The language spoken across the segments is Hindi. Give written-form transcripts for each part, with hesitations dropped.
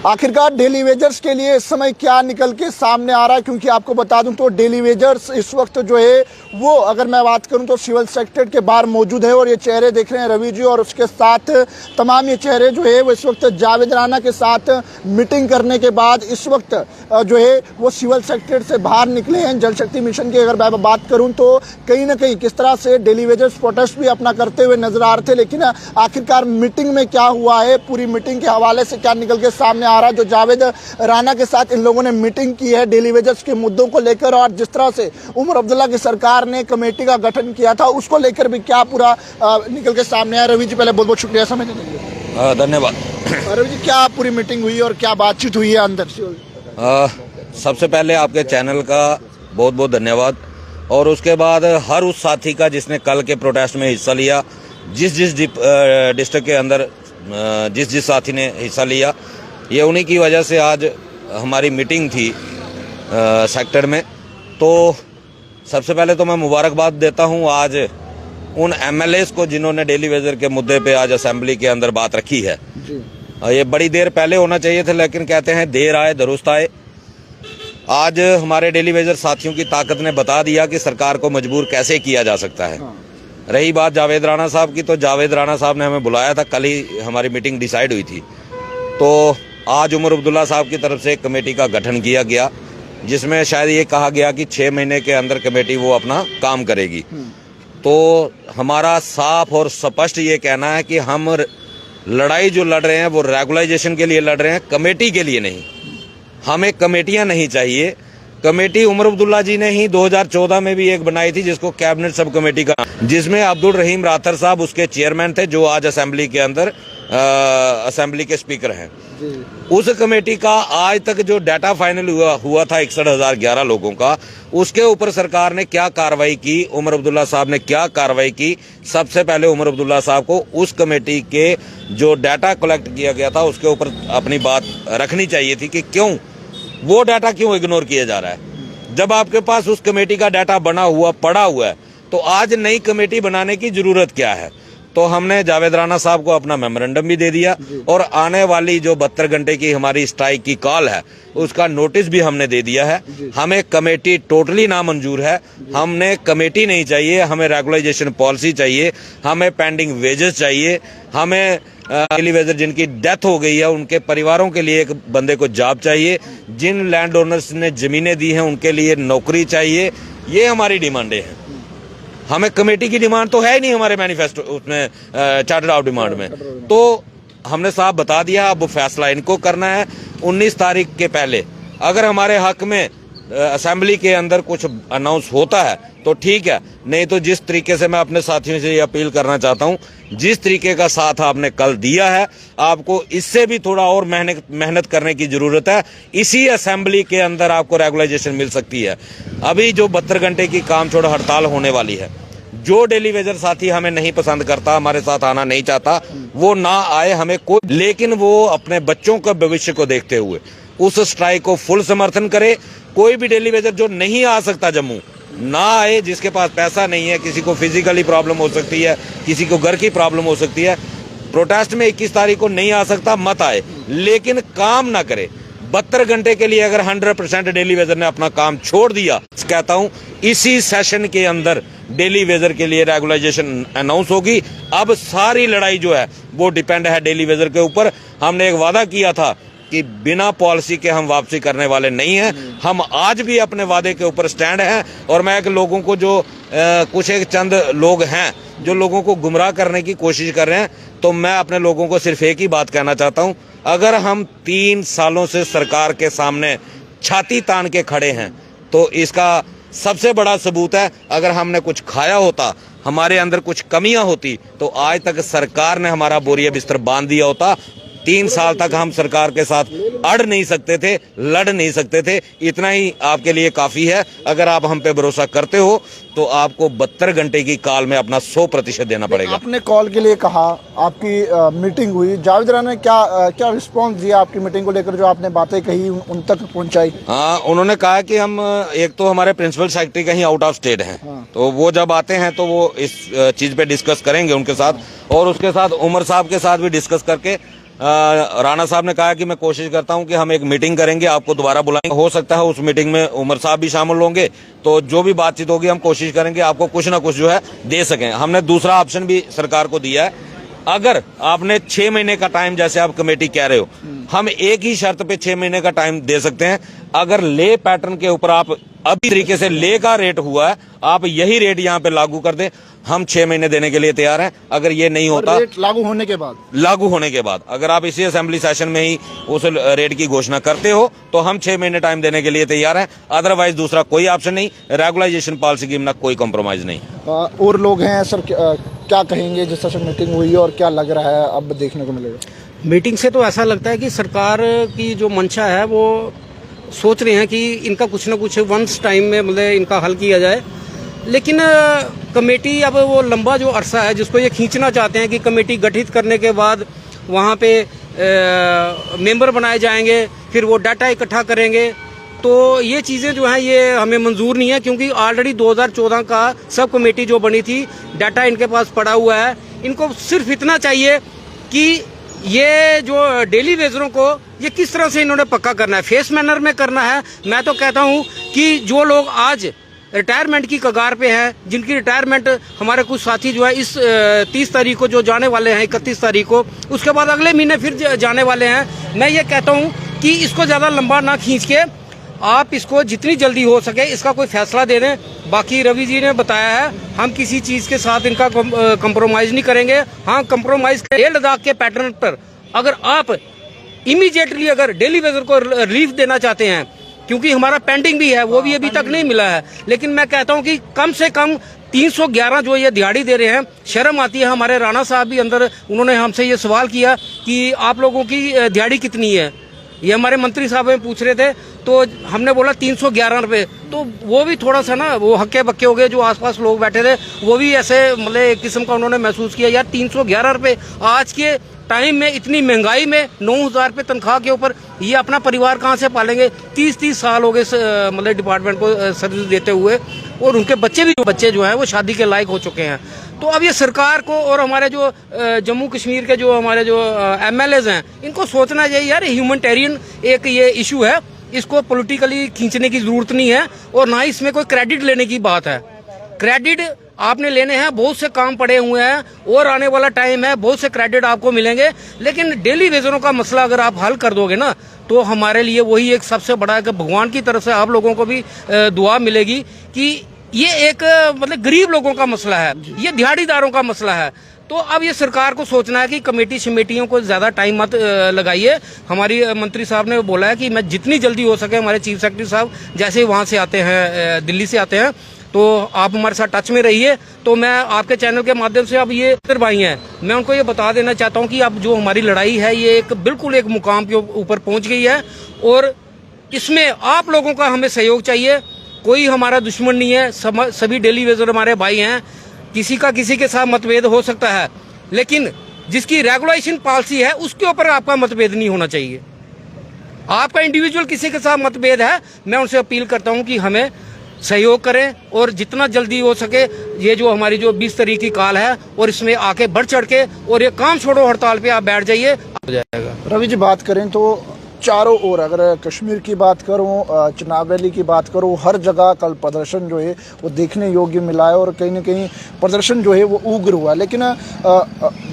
आखिरकार डेली वेजर्स के लिए इस समय क्या निकल के सामने आ रहा है, क्योंकि आपको बता दूं तो डेली वेजर्स इस वक्त जो है वो, अगर मैं बात करूं तो सिविल सेक्रेटरीट के बाहर मौजूद है। और ये चेहरे देख रहे हैं रवि जी, और उसके साथ तमाम ये चेहरे जो है वो इस वक्त जावेद राणा के साथ मीटिंग करने के बाद इस वक्त जो है वो सिविल सेक्रेटरीट से बाहर निकले हैं। जल शक्ति मिशन की अगर मैं बात करूं तो कहीं ना कहीं किस तरह से डेली वेजर्स प्रोटेस्ट भी अपना करते हुए नजर आ रहे थे, लेकिन आखिरकार मीटिंग में क्या हुआ है, पूरी मीटिंग के हवाले से क्या निकल के सामने आ रहा है। जो जावेद राणा के साथ इन लोगों ने मीटिंग की है डेली वेजर्स के मुद्दों को लेकर, और जिस तरह से उमर अब्दुल्ला की सरकार ने कमेटी का गठन किया था उसको लेकर भी क्या पूरा निकल के सामने आया। रवि जी पहले बहुत बहुत शुक्रिया समय देने के लिए। धन्यवाद। रवि जी, क्या पूरी मीटिंग हुई और क्या बातचीत हुई है अंदर से? सबसे पहले आपके चैनल का बहुत बहुत धन्यवाद, और उसके बाद हर उस साथी का जिसने कल के प्रोटेस्ट में हिस्सा लिया, जिस डिस्ट्रिक्ट के अंदर जिस साथी ने हिस्सा लिया, ये उन्हीं की वजह से आज हमारी मीटिंग थी सेक्टर में। तो सबसे पहले तो मैं मुबारकबाद देता हूं आज उन एमएलएस को जिन्होंने डेली वेजर के मुद्दे पे आज असेंबली के अंदर बात रखी है। ये बड़ी देर पहले होना चाहिए था, लेकिन कहते हैं देर आए दुरुस्त आए। आज हमारे डेली वेजर साथियों की ताकत ने बता दिया कि सरकार को मजबूर कैसे किया जा सकता है। रही बात जावेद राणा साहब की, तो जावेद राणा साहब ने हमें बुलाया था, कल ही हमारी मीटिंग डिसाइड हुई थी। तो आज उमर अब्दुल्ला साहब की तरफ से एक कमेटी का गठन किया गया, जिसमें शायद ये कहा गया कि 6 महीने के अंदर कमेटी वो अपना काम करेगी। तो हमारा साफ और स्पष्ट ये कहना है कि हम लड़ाई जो लड़ रहे हैं वो रेगुलाइजेशन के लिए लड़ रहे हैं, कमेटी के लिए नहीं। हमें कमेटियां नहीं चाहिए। कमेटी उमर अब्दुल्ला जी ने ही 2014 में भी एक बनाई थी, जिसको कैबिनेट सब कमेटी का, जिसमें अब्दुल रहीम राथर साहब उसके चेयरमैन थे, जो आज असेंबली के अंदर असेंबली के स्पीकर हैं। उस कमेटी का आज तक जो डाटा फाइनल हुआ था 61,011 लोगों का, उसके ऊपर सरकार ने क्या कार्रवाई की, उमर अब्दुल्ला साहब ने क्या कार्रवाई की। सबसे पहले उमर अब्दुल्ला साहब को उस कमेटी के जो डाटा कलेक्ट किया गया था उसके ऊपर अपनी बात रखनी चाहिए थी कि क्यों वो डाटा क्यों इग्नोर किया जा रहा है। जब आपके पास उस कमेटी का डाटा बना हुआ पड़ा हुआ है, तो आज नई कमेटी बनाने की जरूरत क्या है। तो हमने जावेद राणा साहब को अपना मेमोरेंडम भी दे दिया, और आने वाली जो 72 घंटे की हमारी स्ट्राइक की कॉल है उसका नोटिस भी हमने दे दिया है। हमें कमेटी टोटली नामंजूर है। हमने कमेटी नहीं चाहिए, हमें रेगुलाइजेशन पॉलिसी चाहिए, हमें पेंडिंग वेजेस चाहिए, हमें डेली वेजर जिनकी डेथ हो गई है उनके परिवारों के लिए एक बंदे को जॉब चाहिए, जिन लैंड ओनर्स ने जमीनें दी हैं उनके लिए नौकरी चाहिए। ये हमारी डिमांडें हैं। हमें कमेटी की डिमांड तो है ही नहीं हमारे मैनिफेस्टो उसमें, चार्टर्ड ऑफ डिमांड में। तो हमने साफ बता दिया, अब फैसला इनको करना है 19 तारीख के पहले। अगर हमारे हक में असेंबली के अंदर कुछ अनाउंस होता है तो ठीक है, नहीं तो जिस तरीके से मैं अपने साथियों से ये अपील करना चाहता हूँ, जिस तरीके का साथ आपने कल दिया है, आपको इससे भी थोड़ा और मेहनत करने की जरूरत है। इसी असेंबली के अंदर आपको रेगुलाइजेशन मिल सकती है। अभी जो 72 घंटे की काम छोड़ हड़ताल होने वाली है, जो डेली वेजर साथी हमें नहीं पसंद करता, हमारे साथ आना नहीं चाहता, वो ना आए, हमें कोई, लेकिन वो अपने बच्चों का भविष्य को देखते हुए उस स्ट्राइक को फुल समर्थन करे। कोई भी डेली वेजर जो नहीं आ सकता जम्मू ना आए, जिसके पास पैसा नहीं है, किसी को फिजिकली प्रॉब्लम हो सकती है, किसी को घर की प्रॉब्लम हो सकती है, प्रोटेस्ट में 21 तारीख को नहीं आ सकता, मत आए, लेकिन काम ना करे। 72 घंटे के लिए अगर 100% डेली वेजर ने अपना काम छोड़ दिया, कहता हूं इसी सेशन के अंदर डेली वेजर के लिए रेगुलाइजेशन अनाउंस होगी। अब सारी लड़ाई जो है वो डिपेंड है डेली वेजर के ऊपर। हमने एक वादा किया था कि बिना पॉलिसी के हम वापसी करने वाले नहीं हैं। हम आज भी अपने वादे के ऊपर स्टैंड हैं। और मैं लोगों को जो कुछ एक चंद लोग हैं जो लोगों को गुमराह करने की कोशिश कर रहे हैं, तो मैं अपने लोगों को सिर्फ एक ही बात कहना चाहता हूं, अगर हम 3 सालों से सरकार के सामने छाती तान के खड़े हैं, तो इसका सबसे बड़ा सबूत है, अगर हमने कुछ खाया होता, हमारे अंदर कुछ कमियां होती, तो आज तक सरकार ने हमारा बोरिया बिस्तर बांध दिया होता। 3 साल तक हम सरकार के साथ अड़ नहीं सकते थे, लड़ नहीं सकते थे। इतना ही आपके लिए काफी है। अगर आप हम पे भरोसा करते हो तो आपको 72 घंटे की कॉल में अपना 100% देना पड़ेगा। आपने कॉल के लिए कहा, आपकी मीटिंग हुई, जावेद राणा ने क्या रिस्पांस दिया आपकी मीटिंग को लेकर, जो आपने बातें कही उन तक पहुंचाई? हाँ, उन्होंने कहा कि हम एक तो हमारे प्रिंसिपल सेक्रेटरी कहीं आउट ऑफ स्टेट हैं। तो वो जब आते हैं तो वो इस चीज पे डिस्कस करेंगे उनके साथ, और उसके साथ उमर साहब के साथ भी डिस्कस करके राणा साहब ने कहा कि मैं कोशिश करता हूं कि हम एक मीटिंग करेंगे, आपको दोबारा बुलाएंगे। हो सकता है उस मीटिंग में उमर साहब भी शामिल होंगे, तो जो भी बातचीत होगी हम कोशिश करेंगे आपको कुछ ना कुछ जो है दे सकें। हमने दूसरा ऑप्शन भी सरकार को दिया है, अगर आपने 6 महीने का टाइम, जैसे आप कमेटी कह रहे हो, हम एक ही शर्त पे 6 महीने का टाइम दे सकते हैं। अगर ले पैटर्न के ऊपर आप अभी तरीके से ले का रेट हुआ है, आप यही रेट यहाँ पे लागू कर दें, हम 6 महीने देने के लिए तैयार हैं। अगर ये नहीं होता, रेट लागू होने के बाद अगर आप इसी असेंबली सेशन में ही उस रेट की घोषणा करते हो तो हम 6 महीने टाइम देने के लिए तैयार हैं। अदरवाइज दूसरा कोई ऑप्शन नहीं, रेगुलाइजेशन पॉलिसी की ना कोई कॉम्प्रोमाइज नहीं। और लोग हैं सर, क्या कहेंगे जिस तरह से मीटिंग हुई है और क्या लग रहा है अब देखने को मिलेगा? मीटिंग से तो ऐसा लगता है कि सरकार की जो मंशा है वो सोच रहे हैं कि इनका कुछ ना कुछ वंस टाइम में मतलब इनका हल किया जाए। लेकिन कमेटी अब वो लंबा जो अरसा है जिसको ये खींचना चाहते हैं कि कमेटी गठित करने के बाद वहाँ पे मेंबर बनाए जाएंगे, फिर वो डाटा इकट्ठा करेंगे, तो ये चीज़ें जो हैं ये हमें मंजूर नहीं है, क्योंकि ऑलरेडी 2014 का सब कमेटी जो बनी थी, डाटा इनके पास पड़ा हुआ है। इनको सिर्फ इतना चाहिए कि ये जो डेली वेजरों को ये किस तरह से इन्होंने पक्का करना है, फेस मैनर में करना है। मैं तो कहता हूँ कि जो लोग आज रिटायरमेंट की कगार पे हैं, जिनकी रिटायरमेंट हमारे कुछ साथी जो है इस 30 तारीख को जो जाने वाले हैं, 31 तारीख को, उसके बाद अगले महीने फिर जाने वाले हैं। मैं ये कहता हूँ कि इसको ज़्यादा लंबा ना खींच के आप इसको जितनी जल्दी हो सके इसका कोई फैसला दे दें। बाकी रवि जी ने बताया है, हम किसी चीज़ के साथ इनका कंप्रोमाइज़ नहीं करेंगे। हाँ, कंप्रोमाइज़ लेह लद्दाख के पैटर्न पर अगर आप इमीडिएटली अगर डेली वेजर को रिलीफ देना चाहते हैं, क्योंकि हमारा पेंडिंग भी है, वो भी अभी तक नहीं मिला है, लेकिन मैं कहता हूं कि कम से कम 311 जो ये दिहाड़ी दे रहे हैं, शर्म आती है। हमारे राणा साहब भी अंदर, उन्होंने हमसे ये सवाल किया कि आप लोगों की दिहाड़ी कितनी है, ये हमारे मंत्री साहब में पूछ रहे थे, तो हमने बोला 311 रुपये। तो वो भी थोड़ा सा ना वो हक्के बक्के हो गए, जो आसपास लोग बैठे थे वो भी ऐसे मतलब एक किस्म का उन्होंने महसूस किया, यार 311 रुपये आज के टाइम में, इतनी महंगाई में 9,000 रुपये तनख्वाह के ऊपर ये अपना परिवार कहाँ से पालेंगे? 30 साल हो गए मतलब डिपार्टमेंट को सर्विस देते हुए, और उनके बच्चे जो हैं वो शादी के लायक हो चुके हैं। तो अब ये सरकार को और हमारे जो जम्मू कश्मीर के जो हमारे जो MLAs हैं, इनको सोचना चाहिए यार, ह्यूमैनिटेरियन एक ये इशू है, इसको पॉलिटिकली खींचने की जरूरत नहीं है, और ना इसमें कोई क्रेडिट लेने की बात है। क्रेडिट आपने लेने हैं, बहुत से काम पड़े हुए हैं और आने वाला टाइम है, बहुत से क्रेडिट आपको मिलेंगे, लेकिन डेली वेजरों का मसला अगर आप हल कर दोगे ना, तो हमारे लिए वही एक सबसे बड़ा है कि भगवान की तरफ से आप लोगों को भी दुआ मिलेगी कि ये एक मतलब गरीब लोगों का मसला है, ये दिहाड़ीदारों का मसला है। तो अब ये सरकार को सोचना है कि कमेटी समितियों को ज़्यादा टाइम मत लगाइए। हमारी मंत्री साहब ने बोला है कि मैं जितनी जल्दी हो सके, हमारे चीफ सेक्रेटरी साहब जैसे ही वहाँ से आते हैं, दिल्ली से आते हैं, तो आप हमारे साथ टच में रहिए। तो मैं आपके चैनल के माध्यम से अब ये भाई हैं, मैं उनको ये बता देना चाहता हूँ कि अब जो हमारी लड़ाई है ये एक बिल्कुल एक मुकाम के ऊपर पहुँच गई है, और इसमें आप लोगों का हमें सहयोग चाहिए। कोई हमारा दुश्मन नहीं है, सभी डेली वेजर हमारे भाई हैं। किसी का किसी के साथ मतभेद हो सकता है, लेकिन जिसकी रेगुलेशन पॉलिसी है उसके ऊपर आपका मतभेद नहीं होना चाहिए। आपका इंडिविजुअल किसी के साथ मतभेद है, मैं उनसे अपील करता हूं कि हमें सहयोग करें, और जितना जल्दी हो सके ये जो हमारी जो 20 तारीख की कॉल है, और इसमें आके बढ़ चढ़ के और ये काम छोड़ो हड़ताल पे आप बैठ जाइए, हो जाएगा। रवि जी, बात करें तो चारों ओर, अगर कश्मीर की बात करूं, चुनाव रैली की बात करूं, हर जगह कल प्रदर्शन जो है वो देखने योग्य मिला है, और कहीं ना कहीं प्रदर्शन जो है वो उग्र हुआ। लेकिन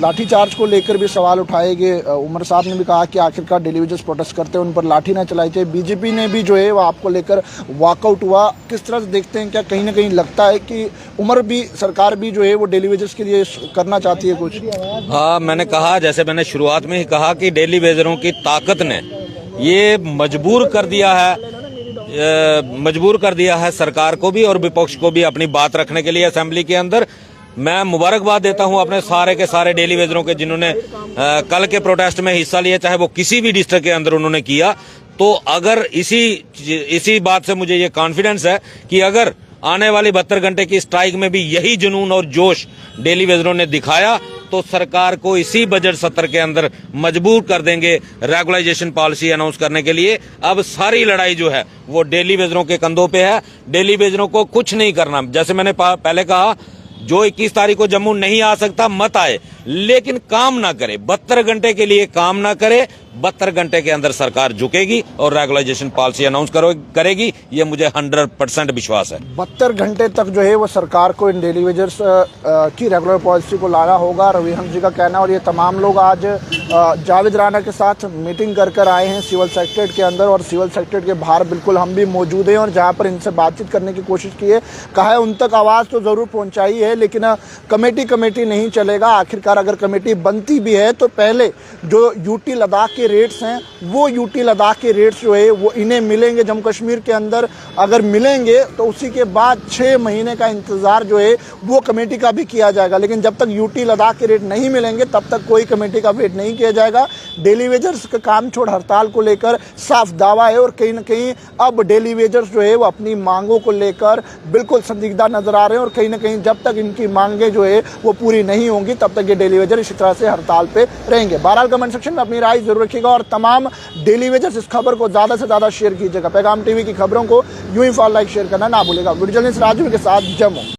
लाठीचार्ज को लेकर भी सवाल उठाए गए। उमर साहब ने भी कहा कि आखिरकार डेली वेजर्स प्रोटेस्ट करते हैं, उन पर लाठी ना चलाई जाए। बीजेपी ने भी जो है वो आपको लेकर वॉकआउट हुआ। किस तरह से देखते हैं, क्या कहीं ना कहीं लगता है कि उमर भी, सरकार भी जो है वो डेली वेजर्स के लिए करना चाहती है कुछ? हाँ, मैंने कहा, जैसे मैंने शुरुआत में ही कहा कि डेली वेजरों की ताकत ने ये मजबूर कर दिया है सरकार को भी और विपक्ष को भी अपनी बात रखने के लिए असेंबली के अंदर। मैं मुबारकबाद देता हूं अपने सारे के सारे डेली वेजरों के, जिन्होंने कल के प्रोटेस्ट में हिस्सा लिया, चाहे वो किसी भी डिस्ट्रिक्ट के अंदर उन्होंने किया। तो अगर इसी बात से मुझे ये कॉन्फिडेंस है कि अगर आने वाली 72 घंटे की स्ट्राइक में भी यही जुनून और जोश डेली वेजरों ने दिखाया, तो सरकार को इसी बजट सत्र के अंदर मजबूर कर देंगे रेगुलाइजेशन पॉलिसी अनाउंस करने के लिए। अब सारी लड़ाई जो है वो डेली वेजरों के कंधों पे है। डेली वेजरों को कुछ नहीं करना। जैसे मैंने पहले कहा, जो 21 तारीख को जम्मू नहीं आ सकता मत आए, लेकिन काम ना करे, 72 घंटे के लिए काम ना करे। 72 घंटे के अंदर सरकार झुकेगी और रेगुलाइजेशन पॉलिसी अनाउंस करेगी, ये मुझे 100% विश्वास है। 72 घंटे तक जो है वो सरकार को इन डेली वेजर्स की रेगुलर पॉलिसी को लाना होगा, रविहंस जी का कहना। और ये तमाम लोग आज जावेद राणा के साथ मीटिंग कर आए हैं सिविल सेक्रेटरीट के अंदर, और सिविल सेक्रेटरीट के बाहर बिल्कुल हम भी मौजूद हैं, और जहाँ पर इनसे बातचीत करने की कोशिश की है, कहा है उन तक आवाज़ तो ज़रूर पहुँचाई है, लेकिन कमेटी नहीं चलेगा। आखिरकार अगर कमेटी बनती भी है तो पहले जो यूटी लद्दाख के रेट्स हैं, वो यूटी लद्दाख के रेट्स जो है वो इन्हें मिलेंगे जम्मू कश्मीर के अंदर। अगर मिलेंगे तो उसी के बाद 6 महीने का इंतज़ार जो है वो कमेटी का भी किया जाएगा, लेकिन जब तक यूटी लद्दाख के रेट नहीं मिलेंगे तब तक कोई कमेटी का वेट नहीं किया जाएगा। डेली वेजर्स का काम छोड़ हड़ताल को लेकर साफ दावा है, और कहीं ना कहीं अब डेली वेजर्स जो है वो अपनी मांगों को लेकर बिल्कुल संदिग्धा नजर आ रहे हैं, और कहीं ना कहीं जब तक इनकी मांगे जो है वो पूरी नहीं होंगी तब तक ये डेली वेजर इसी तरह से हड़ताल पे रहेंगे। बहरहाल कमेंट सेक्शन में अपनी राय जरूर रखिएगा, और तमाम डेली वेजर्स इस खबर को ज़्यादा से ज़्यादा शेयर कीजिएगा। पैगाम टीवी की खबरों को यूं ही फॉलो, लाइक, शेयर करना ना भूलेगा। वीडियो जर्नलिस्ट राजू के साथ जम्मू।